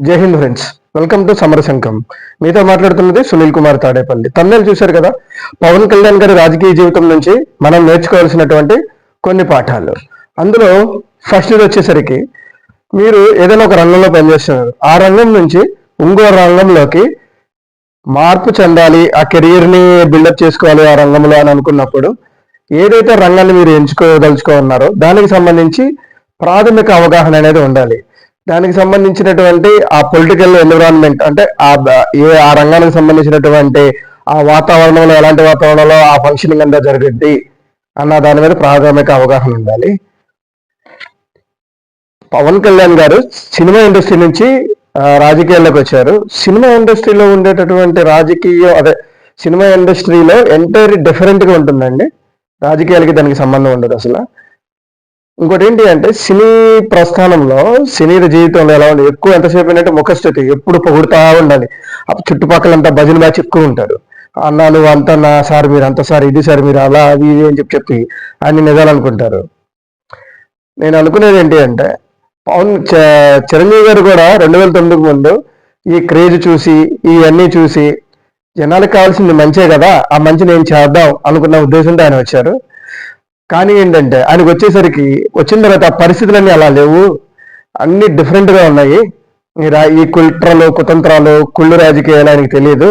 జై Hind friends, welcome to సమరశంఖం. మీతో మాట్లాడుతున్నది సునీల్ కుమార్ తాడేపల్లి. తమిళ చూశారు కదా, పవన్ కళ్యాణ్ గారి రాజకీయ జీవితం నుంచి మనం నేర్చుకోవాల్సినటువంటి కొన్ని పాఠాలు. అందులో ఫస్ట్ ఇది వచ్చేసరికి, మీరు ఏదైనా ఒక రంగంలో పనిచేస్తున్నారు, ఆ రంగం నుంచి ఇంకో రంగంలోకి మార్పు చెందాలి, ఆ కెరీర్ని బిల్డప్ చేసుకోవాలి ఆ రంగంలో అని అనుకున్నప్పుడు, ఏదైతే రంగాన్ని మీరు ఎంచుకోదలుచుకున్నారో దానికి సంబంధించి ప్రాథమిక అవగాహన అనేది ఉండాలి. దానికి సంబంధించినటువంటి ఆ పొలిటికల్ ఎన్విరాన్మెంట్, అంటే ఆ రంగానికి సంబంధించినటువంటి ఆ వాతావరణంలో, ఎలాంటి వాతావరణంలో ఆ ఫంక్షనింగ్ అంతా జరుగుద్ది అన్న దాని మీద ప్రాథమిక అవగాహన ఉండాలి. పవన్ కళ్యాణ్ గారు సినిమా ఇండస్ట్రీ నుంచి రాజకీయాల్లోకి వచ్చారు. సినిమా ఇండస్ట్రీలో ఉండేటటువంటి సినిమా ఇండస్ట్రీలో ఎంటైర్ డిఫరెంట్ గా ఉంటుందండి. రాజకీయాలకి దానికి సంబంధం ఉండదు అసలు. ఇంకోటి ఏంటి అంటే, సినీ ప్రస్థానంలో, సినీ జీవితంలో ఎలా ఉండదు, ఎక్కువ ఎంతసేపు ఏంటంటే ముఖస్థితి, ఎప్పుడు పొగుడుతూ ఉండాలి. చుట్టుపక్కలంతా భజన బ్యాచ్ ఎక్కువ ఉంటారు. అన్నా నువ్వు అంత నా సార్, మీరు అంత సార్, ఇది సార్, మీరు అలా అది ఇది అని చెప్పి అన్ని నిజాలు అనుకుంటారు. నేను అనుకునేది ఏంటి అంటే, చిరంజీవి గారు కూడా 2009 ముందు ఈ క్రేజ్ చూసి, ఇవన్నీ చూసి, జనాలకు కావాల్సింది మంచే కదా, ఆ మంచి నేను చేద్దాం అనుకున్న ఉద్దేశంతో ఆయన వచ్చారు. కానీ ఏంటంటే, ఆయనకు వచ్చేసరికి వచ్చిన తర్వాత పరిస్థితులన్నీ అలా లేవు, అన్ని డిఫరెంట్గా ఉన్నాయి. ఈ కుతంత్రాలు, కుళ్ళు రాజకీయాలు ఆయనకి తెలియదు.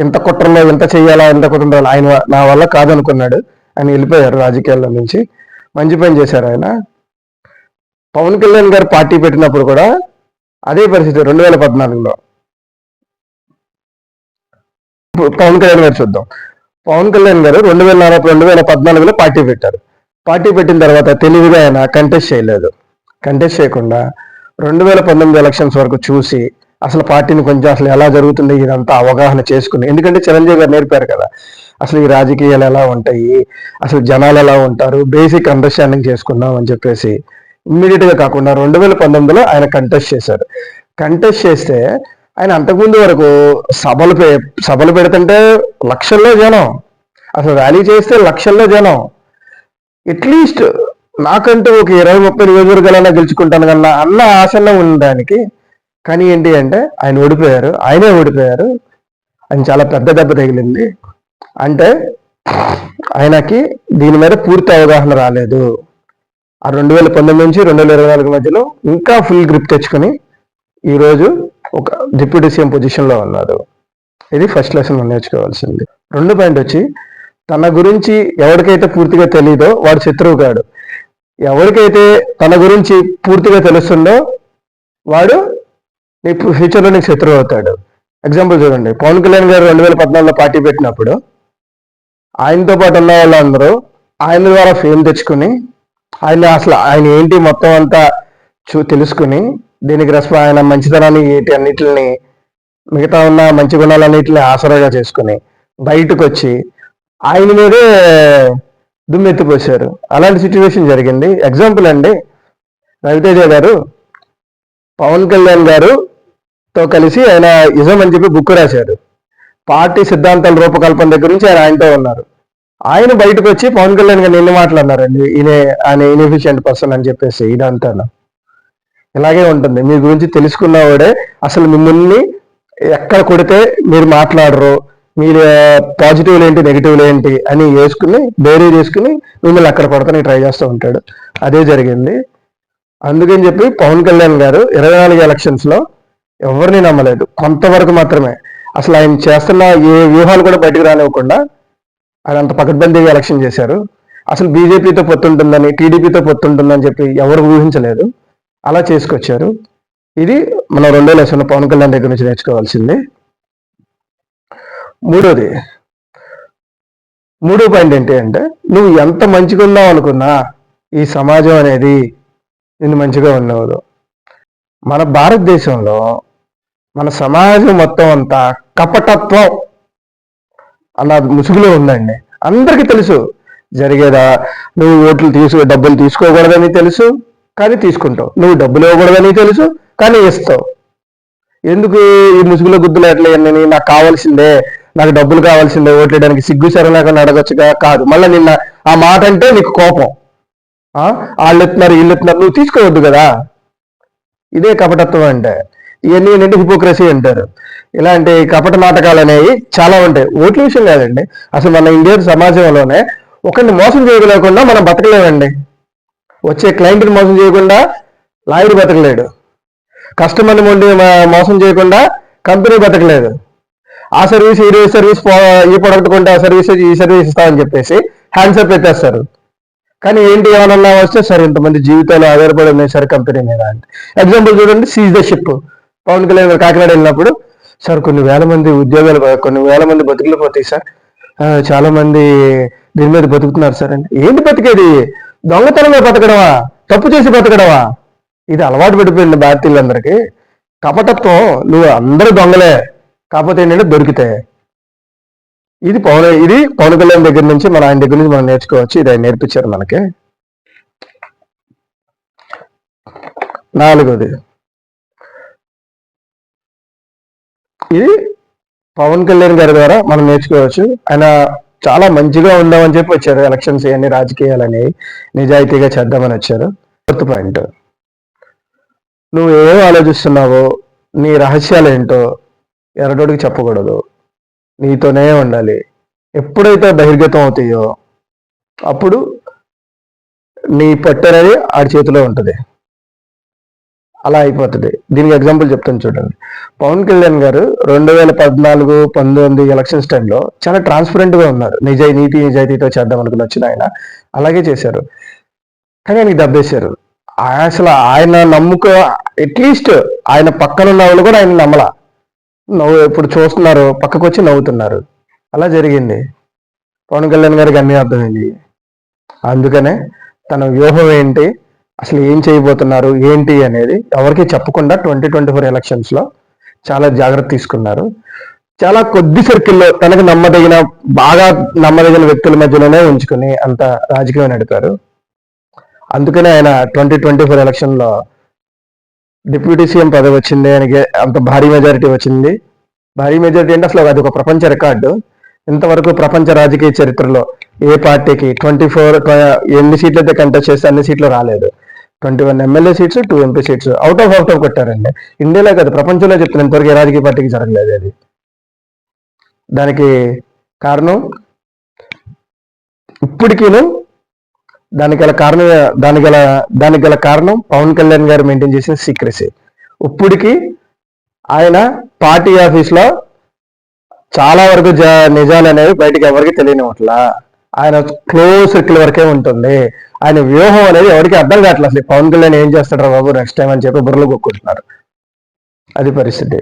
ఇంత కుట్రలో ఇంత చెయ్యాలా, ఇంత కుతంత్రాలు ఆయన నా వల్ల కాదనుకున్నాడు. ఆయన వెళ్ళిపోయారు రాజకీయాల్లో నుంచి. మంచి పని చేశారు ఆయన. పవన్ కళ్యాణ్ గారు పార్టీ పెట్టినప్పుడు కూడా అదే పరిస్థితి. 2014లో పవన్ కళ్యాణ్ గారు చూద్దాం. పవన్ కళ్యాణ్ గారు 2014లో పార్టీ పెట్టారు. పార్టీ పెట్టిన తర్వాత తెలివిగా ఆయన కంటెస్ట్ చేయలేదు. కంటెస్ట్ చేయకుండా 2019 ఎలక్షన్స్ వరకు చూసి, అసలు పార్టీని కొంచెం అసలు ఎలా జరుగుతుంది ఇదంతా అవగాహన చేసుకుని, ఎందుకంటే చిరంజీవి గారు నేర్పారు కదా, అసలు ఈ రాజకీయాలు ఎలా ఉంటాయి, అసలు జనాలు ఎలా ఉంటారు, బేసిక్ అండర్స్టాండింగ్ చేసుకుందాం అని చెప్పేసి ఇమ్మీడియట్గా కాకుండా 2019లో ఆయన కంటెస్ట్ చేశారు. కంటెస్ట్ చేస్తే ఆయన అంతకుముందు వరకు సభలు పెడుతుంటే లక్షల్లో జనం, అసలు ర్యాలీ చేస్తే లక్షల్లో జనం, అట్లీస్ట్ నాకంటూ ఒక 20-30 నియోజకవర్గాలన్నా గెలుచుకుంటాను కన్నా అన్న ఆశల్లో ఉండడానికి. కానీ ఏంటి అంటే, ఆయనే ఓడిపోయారు. ఆయన చాలా పెద్ద దెబ్బ తగిలింది. అంటే ఆయనకి దీని మీద పూర్తి అవగాహన రాలేదు. ఆ 2019 నుంచి 2024 మధ్యలో ఇంకా ఫుల్ గ్రిప్ తెచ్చుకొని ఈరోజు ఒక డిప్యూటీ సీఎం పొజిషన్లో ఉన్నారు. ఇది ఫస్ట్ లెసన్ మనం నేర్చుకోవాల్సింది. రెండో పాయింట్ వచ్చి, తన గురించి ఎవరికైతే పూర్తిగా తెలియదో వాడు శత్రువు కాడు. ఎవరికైతే తన గురించి పూర్తిగా తెలుస్తుందో వాడు ఫ్యూచర్లో నీకు శత్రువు అవుతాడు. ఎగ్జాంపుల్ చూడండి, పవన్ కళ్యాణ్ గారు 2014లో పార్టీ పెట్టినప్పుడు ఆయనతో పాటు ఉన్న వాళ్ళందరూ ఆయన ద్వారా ఫేమ్ తెచ్చుకుని, ఆయన ఏంటి మొత్తం అంతా తెలుసుకుని, దీనికి ఆయన మంచితనాన్ని అన్నిటిని, మిగతా ఉన్న మంచి గుణాలన్నింటినీ ఆసరాగా చేసుకుని బయటకు వచ్చి ఆయన మీదే దుమ్మెత్తిపోశారు. అలాంటి సిచ్యువేషన్ జరిగింది. ఎగ్జాంపుల్ అండి, రవితేజ గారు పవన్ కళ్యాణ్ గారుతో కలిసి ఆయన ఇజం అని చెప్పి బుక్ రాశారు. పార్టీ సిద్ధాంతాల రూపకల్పన దగ్గర నుంచి ఆయనతో ఉన్నారు. ఆయన బయటకు వచ్చి పవన్ కళ్యాణ్ గారిని ఎన్ని మాట్లాడినారండి, ఆయన ఇన్ఎఫిషియెంట్ పర్సన్ అని చెప్పేసి. ఇదంతా ఇలాగే ఉంటుంది. మీ గురించి తెలుసుకున్నవాడే అసలు మిమ్మల్ని ఎక్కడ కొడితే మీరు మాట్లాడరు, మీరు పాజిటివ్లు ఏంటి నెగిటివ్లు ఏంటి అని బేరీ చేసుకుని మిమ్మల్ని అక్కడ కొడతానికి ట్రై చేస్తూ ఉంటాడు. అదే జరిగింది. అందుకని చెప్పి పవన్ కళ్యాణ్ గారు 24 ఎలక్షన్స్లో ఎవరిని నమ్మలేదు, కొంతవరకు మాత్రమే. అసలు ఆయన చేస్తున్న ఏ వ్యూహాలు కూడా బయటకు రానివ్వకుండా ఆయన అంత పకడ్బందీగా ఎలక్షన్ చేశారు. అసలు బీజేపీతో పొత్తుంటుందని, టీడీపీతో పొత్తుంటుందని చెప్పి ఎవరు ఊహించలేదు. అలా చేసుకొచ్చారు. ఇది మనం రెండో లెసన్ పవన్ కళ్యాణ్ దగ్గర నుంచి నేర్చుకోవాల్సింది. మూడో పాయింట్ ఏంటి అంటే, నువ్వు ఎంత మంచిగా ఉన్నావు అనుకున్నా ఈ సమాజం అనేది నిన్ను మంచిగా ఉండవదు. మన భారతదేశంలో మన సమాజం మొత్తం అంతా కపటత్వం అన్న ముసుగులో ఉందండి. అందరికీ తెలుసు జరిగేదా, నువ్వు డబ్బులు తీసుకోకూడదని తెలుసు కానీ తీసుకుంటావు, నువ్వు డబ్బులు ఇవ్వకూడదని తెలుసు కానీ ఇస్తావు. ఎందుకు ఈ ముసుగులో గుద్దులు ఎట్లయ్యాన్ని, నాకు కావాల్సిందే, నాకు డబ్బులు కావాల్సిందే, ఓట్లేయడానికి సిగ్గు శరణాకని అడగొచ్చుగా, కాదు. మళ్ళీ నిన్న ఆ మాట అంటే నీకు కోపం, వాళ్ళు ఎత్తున్నారు వీళ్ళు ఎత్తున్నారు, నువ్వు తీసుకోవద్దు కదా. ఇదే కపటత్వం అంటే. ఇవన్నీ ఏంటంటే హిపోక్రసీ అంటారు. ఇలాంటి కపట నాటకాలు అనేవి చాలా ఉంటాయి. ఓట్ల విషయం కాదండి, అసలు మన ఇండియన్ సమాజంలోనే ఒకరిని మోసం చేయలేకుండా మనం బతకలేమండి. వచ్చే క్లయింట్ని మోసం చేయకుండా లాయర్ బతకలేడు, కస్టమర్ని మోసం చేయకుండా కంపెనీ బతకలేదు. ఆ సర్వీస్ ఈ సర్వీస్ ఈ ప్రొడక్ట్ కొంటే ఆ సర్వీస్ ఈ సర్వీస్ ఇస్తామని చెప్పేసి హ్యాండ్సప్ పెట్టేస్తారు. కానీ ఏంటి ఏమన్నా వస్తే సార్ ఇంతమంది జీవితాలు ఆధారపడి ఉన్నాయి సార్ కంపెనీ మీద అంటే. ఎగ్జాంపుల్ చూడండి, seize the ship. Pawan Kalyan గారు కాకినాడ వెళ్ళినప్పుడు సార్ కొన్ని వేల మంది ఉద్యోగాలు, కొన్ని వేల మంది బతుకులు పోతాయి సార్, చాలా మంది దీని మీద బతుకుతున్నారు సార్ అంటే. ఏంటి బతికేది? దొంగతనంగా బతకడమా? తప్పు చేసి బతకడమా? ఇది అలవాటు పడిపోయింది భారతీయులందరికీ. కపటత్వం. నువ్వు అందరూ దొంగలే, కాకపోతే ఏంటంటే దొరికితే. ఇది పవన్ కళ్యాణ్ దగ్గర నుంచి ఆయన దగ్గర నుంచి మనం నేర్చుకోవచ్చు. ఇది ఆయన నేర్పించారు మనకి. 4వది, ఇది పవన్ కళ్యాణ్ గారి ద్వారా మనం నేర్చుకోవచ్చు. ఆయన చాలా మంచిగా ఉందామని చెప్పి వచ్చారు. ఎలక్షన్స్ అన్ని రాజకీయాలని నిజాయితీగా చేద్దామని వచ్చారు. 4th పాయింట్, నువ్వు ఏం ఆలోచిస్తున్నావో, నీ రహస్యాలు ఏంటో ఎరటోడికి చెప్పకూడదు, నీతోనే ఉండాలి. ఎప్పుడైతే బహిర్గతం అవుతాయో అప్పుడు నీ పట్టు అనేది ఆడి చేతిలో ఉంటుంది, అలా అయిపోతుంది. దీనికి ఎగ్జాంపుల్ చెప్తాను చూడండి. పవన్ కళ్యాణ్ గారు 2014-19 ఎలక్షన్స్ టైంలో చాలా ట్రాన్స్పరెంట్గా ఉన్నారు. నిజాయితీతో చేద్దాం అనుకుని వచ్చిన ఆయన అలాగే చేశారు. కానీ ఆయనకి దెబ్బేశారు. అసలు ఆయన అట్లీస్ట్ ఆయన పక్కన ఉన్న వాళ్ళు కూడా ఆయన నమ్మలా. ఇప్పుడు చూస్తున్నారు, పక్కకు వచ్చి నవ్వుతున్నారు. అలా జరిగింది. పవన్ కళ్యాణ్ గారికి అన్నీ అర్థమైంది. అందుకనే తన వ్యూహం ఏంటి, అసలు ఏం చేయబోతున్నారు ఏంటి అనేది ఎవరికి చెప్పకుండా 2024 ఎలక్షన్స్లో చాలా జాగ్రత్త తీసుకున్నారు. చాలా కొద్ది సర్కిల్లో తనకు బాగా నమ్మదగిన వ్యక్తుల మధ్యలోనే ఉంచుకుని అంత రాజకీయం నడిపారు. అందుకనే ఆయన 2024 ఎలక్షన్లో డిప్యూటీ సీఎం పదవి వచ్చింది. ఆయనకి అంత భారీ మెజారిటీ వచ్చింది. భారీ మెజారిటీ అంటే అసలు అది ఒక ప్రపంచ రికార్డు. ఇంతవరకు ప్రపంచ రాజకీయ చరిత్రలో ఏ పార్టీకి 24 ఎన్ని సీట్లు అయితే కంటెస్ట్ చేస్తే అన్ని సీట్లు రాలేదు. 21 MLA seats, 2 MP seats out of కొట్టారండి. ఇండియాలో కాదు, ప్రపంచంలో చెప్తున్నా, ఇంతవరకు ఏ రాజకీయ పార్టీకి జరగలేదు అది. దానికి కారణం ఇప్పటికీను దానికి గల కారణం పవన్ కళ్యాణ్ గారు మెయింటైన్ చేసిన సీక్రెసీ. ఇప్పటికీ ఆయన పార్టీ ఆఫీస్లో చాలా వరకు నిజాలు అనేవి బయటకు ఎవరికి తెలియనివట్లా. ఆయన క్లోజ్ సర్కిల్ వరకే ఉంటుంది. ఆయన వ్యూహం అనేది ఎవరికి అర్థం కావట్లేదు. అసలు పవన్ కళ్యాణ్ ఏం చేస్తాడు బాబు నెక్స్ట్ టైం అని చెప్పి బుర్రలు కొట్టుకుంటున్నారు. అది పరిస్థితి.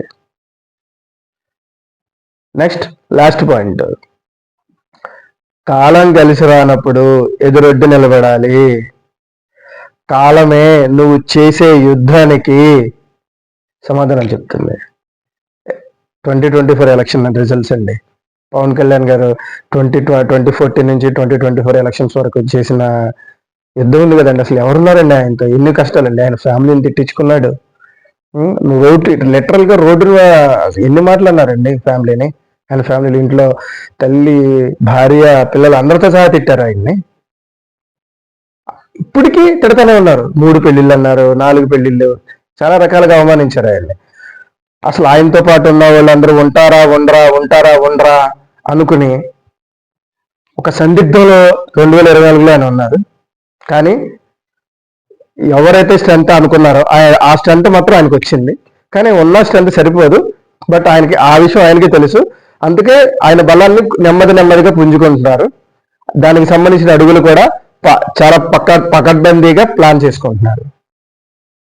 నెక్స్ట్ లాస్ట్ పాయింట్, కాలం కలిసి రానప్పుడు ఎదురొడ్డి నిలబడాలి. కాలమే నువ్వు చేసే యుద్ధానికి సమాధానం చెప్తుంది. 2024 ఎలక్షన్ రిజల్ట్స్ అండి. పవన్ కళ్యాణ్ గారు 2014 నుంచి 2024 ఎలక్షన్స్ వరకు చేసిన యుద్ధం ఉంది కదండి. అసలు ఎవరున్నారండి ఆయనతో? ఎన్ని కష్టాలండి. ఆయన ఫ్యామిలీని తిట్టించుకున్నాడు. లిటరల్గా రోడ్డు ఎన్ని మాటలు అన్నారండి ఫ్యామిలీని. ఆయన ఫ్యామిలీ ఇంట్లో తల్లి, భార్య, పిల్లలు అందరితో సహా తిట్టారు ఆయన్ని. ఇప్పటికీ తిడతానే ఉన్నారు. 3 పెళ్లిళ్ళు అన్నారు, 4 పెళ్లిళ్ళు, చాలా రకాలుగా అవమానించారు ఆయన్ని. అసలు ఆయనతో పాటు ఉన్న వాళ్ళందరూ ఉండరా అనుకుని ఒక సందిగ్ధంలో 2024లో ఆయన ఉన్నారు. కానీ ఎవరైతే స్ట్రెంత్ అనుకున్నారో ఆ స్ట్రెంత్ మాత్రం ఆయనకు వచ్చింది. కానీ ఉన్న స్ట్రెంత్ సరిపోదు. బట్ ఆయనకి ఆ విషయం ఆయనకి తెలుసు. అందుకే ఆయన బలాన్ని నెమ్మదిగా పుంజుకుంటున్నారు. దానికి సంబంధించిన అడుగులు కూడా చాలా పకడ్బందీగా ప్లాన్ చేసుకుంటున్నారు.